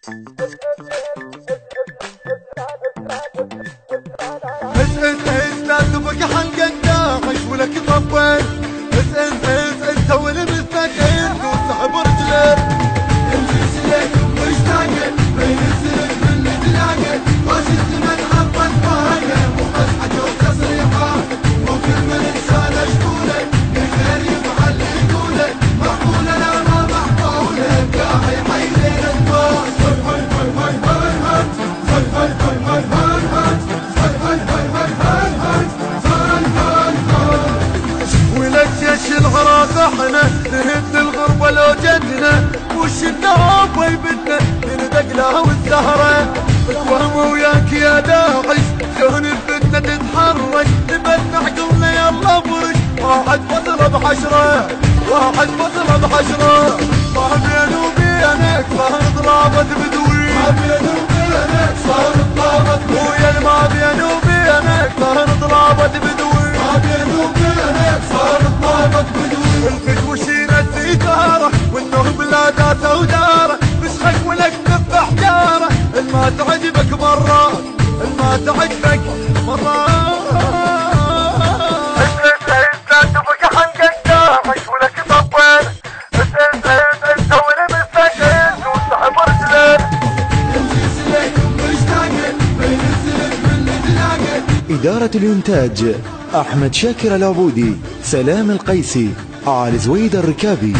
لا تبقى حلقة داعش ولك طبل. انت والمستقل وصعب رجلك. امشي سلك مشتاق بين السلك من تلاقى. راشد من حطت طاقة وقصحك وتصريحات. وكل من انسان اشكولك الخير يفعل يقولك. معقولة لا ما معقولة قاعي حي ليل الناس. هاي هاي هاي هاي هاي هاي هاي هاي هاي هاي العراق احنا نهد الغربة لو جدنا. وش النواب ويبدنا ندق لها والزهرة. الوهم وياك يا داعش شلون الفتنة تتحرك. نبنى عقلنا يلا برش. واحد بطلة بحشرة واحد بطلة بحشرة. ما بيني وبينك صار ضرابة بدوي. ما بيني وبينك صار ضرابة ويا ما بيني وبينك صار ضرابة بدوي. ما بيني وبينك صار ضرابة بدوي. الفتوى شينا السيجارة والنهب لا داسة ودارة. مشخك ولك نف حجارة. الما تعجبك مرات الما تعجبك مرات. لا تبقى حنقك داعش ولك طبل. انت والمستقل وصعب رجلك. امشي سلك مشتاق بين السلك من تلاقى. إدارة الإنتاج أحمد شاكر العبودي، سلام القيسي، علي زويد الركابي.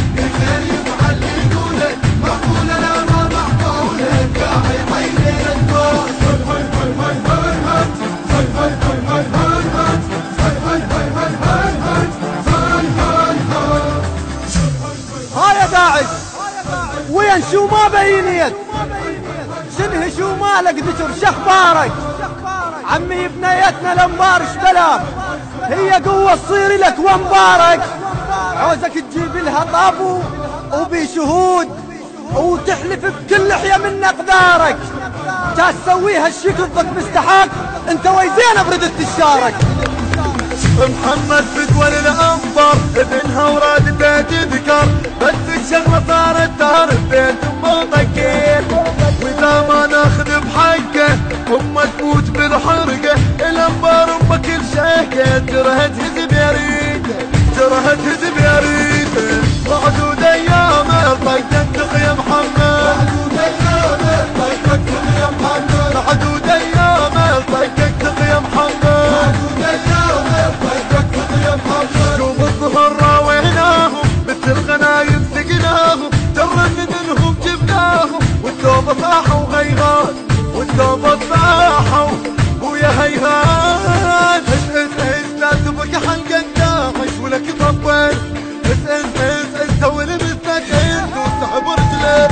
ها يا داعش وين شو ما بينيت. شنه شو مالك ذكر شخبارك. عمي بنيتنا الانبار شبلام هي قوة تصير لك وانبارك. عوزك تجيب لها طابو وبشهود وتحلف بكل لحية من اقدارك. جاس تسويها الشيك ضدك مستحق انت ويزين بردت تشارك. محمد بدول الانبار ابنها وراد بيت ذكر. بس الشغلة صارت دار بيت مطقير. واذا ما ناخذ بحقه امه تموت بالحرقه. الانبار امك كل شيكه جرهت هزب يا ريته جرهت هزب يا ريته. معدود ايام طقتك يا محمد. معدود ايام طقتك يا محمد. معدود ايام طقتك يا محمد. معدود ايام طقتك يا محمد. شوف الظهر راويناهم مثل الغنايم سقناهم. جرن منهم جبناهم والتوبة صاحوا غيغان والتوبة صاحوا ويا هيهان. لا تبقى حلقة داعش ولك طبل. انت والمستقل وصعب رجلك.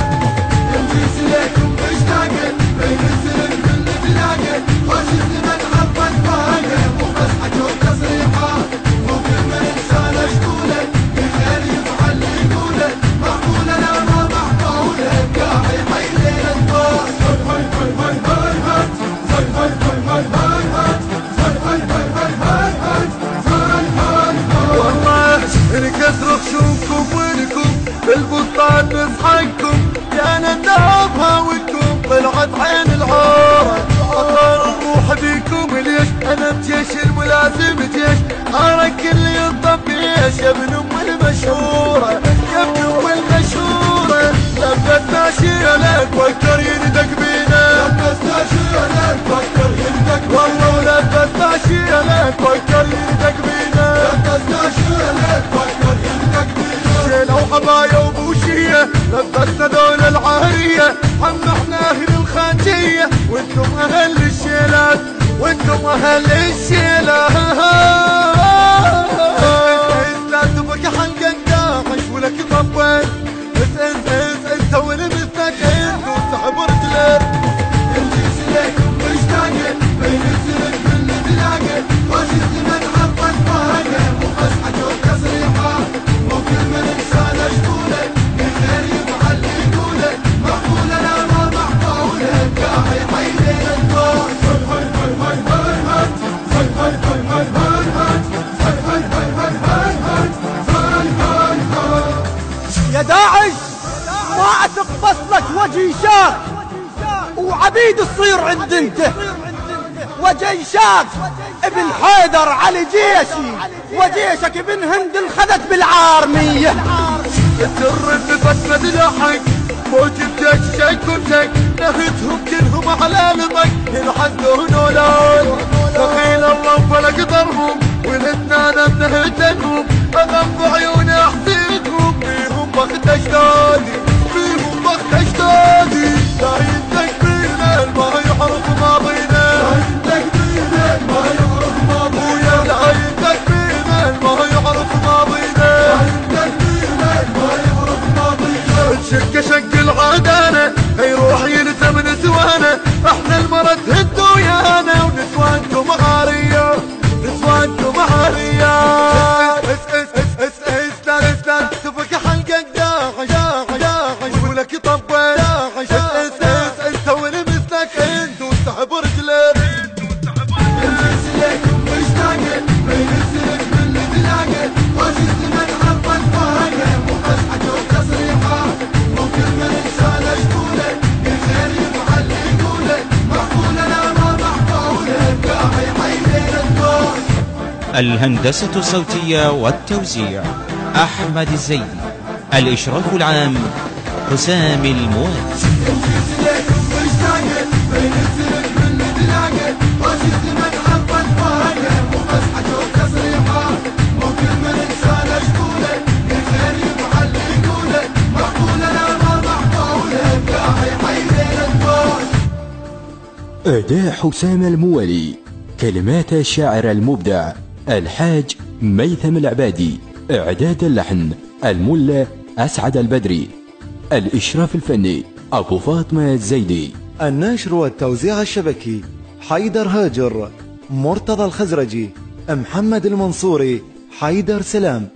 امشي سلك مشتاق بين السلك من تلاقى. راشد من حطت طاقة وقصحك وتصريحات. وكل من انسان اشكولك الخير يفعل يقولك. معقولة لا ما معقولة قاعي حي ليل الناس. هاي هاي هاي هاي هاي هاي هاي هاي هاي هاي هاي هاي هاي. والله انكسر خشومكم وينكم بالبطال نصحكم. يا نداب هاويكم طلعت عين العارة. اطار الروح بيكم ليش انا بجيش الملازم جيش. ارى كل ينطب بيش يا ابن ام المشهورة يا ابن ام المشهورة. لبسنا شيلك فكر يندق بينا. لبسنا شيلك فكر يندق بينا. والله لبسنا شيلك فكر يندق بينا. لبسنا شيلك فكر يندق بينا. شيلة وحبايا وبوشية لبسنا دول العارية. عم احنا اهل الخانجية وانتم اهل الشيلات وانتم اهل الشيلات. لا تبقى حلقة داعش ولك طبل. انت والمستقل وصعب رجلك. امشي سلك مشتاق بين السلك من تلاقى. راشد من حطت طاقة وقصحك وتصريحات. وكل من انسان اشكولك الخير يفعل يقولك. معقولة لا ما معقولة قاعي حي ليل الناس. هاي هاي هاي هاي هاي هاي هاي هاي هاي هاي هاي هاي هاي هاي هاي هاي هاي. يا داعش ما اثق فصلك وجهي شاخ. وعبيد تصير عند انت. وجيشك ابن حيدر علي جيشي، وجيشك ابن هند انخذت بالعارمية. السر بفتمة لحق موجب جيشك كلك، نهتهم كلهم على لمك ينحدون اولاد. دخيل الله وفلك ضربهم ولدنا منهتنهم، اغم عيوني احسدهم بيهم بخت اجدادي، بيهم بخت اجدادي. لا يدك بينا ما يعرف ماضينا، لا يدك بينا ما يعرف ماضينا، لا يدك بينا ما يعرف ماضينا، لا يدك بينا ما يعرف ماضينا. الشك شق العدانة يروح يلزم نسوانا، احنا المرض هدوا ويانا ونسوانكم عارية، نسوانكم عارية. اسلام تفك حلقك داعش ولك يطبل سوي مثلك انت وسحب رجلك. المسلك مشتاق بين السلك من تلاقى، وجدت من حفظ فاقه وفسحك وتصريحات، ممكن من انسان اشكوله الخير يفعل يقوله، محفوله لا ما محفوله قاعي حيدين الدور. الهندسة الصوتية والتوزيع أحمد الزيدي. الإشراف العام حسام الموالي. أداء حسام الموالي، كلمات الشاعر المبدع الحاج ميثم العبادي، إعداد اللحن الملا أسعد البدري، الإشراف الفني أبو فاطمة الزيدي، النشر والتوزيع الشبكي حيدر هاجر، مرتضى الخزرجي، محمد المنصوري، حيدر سلام.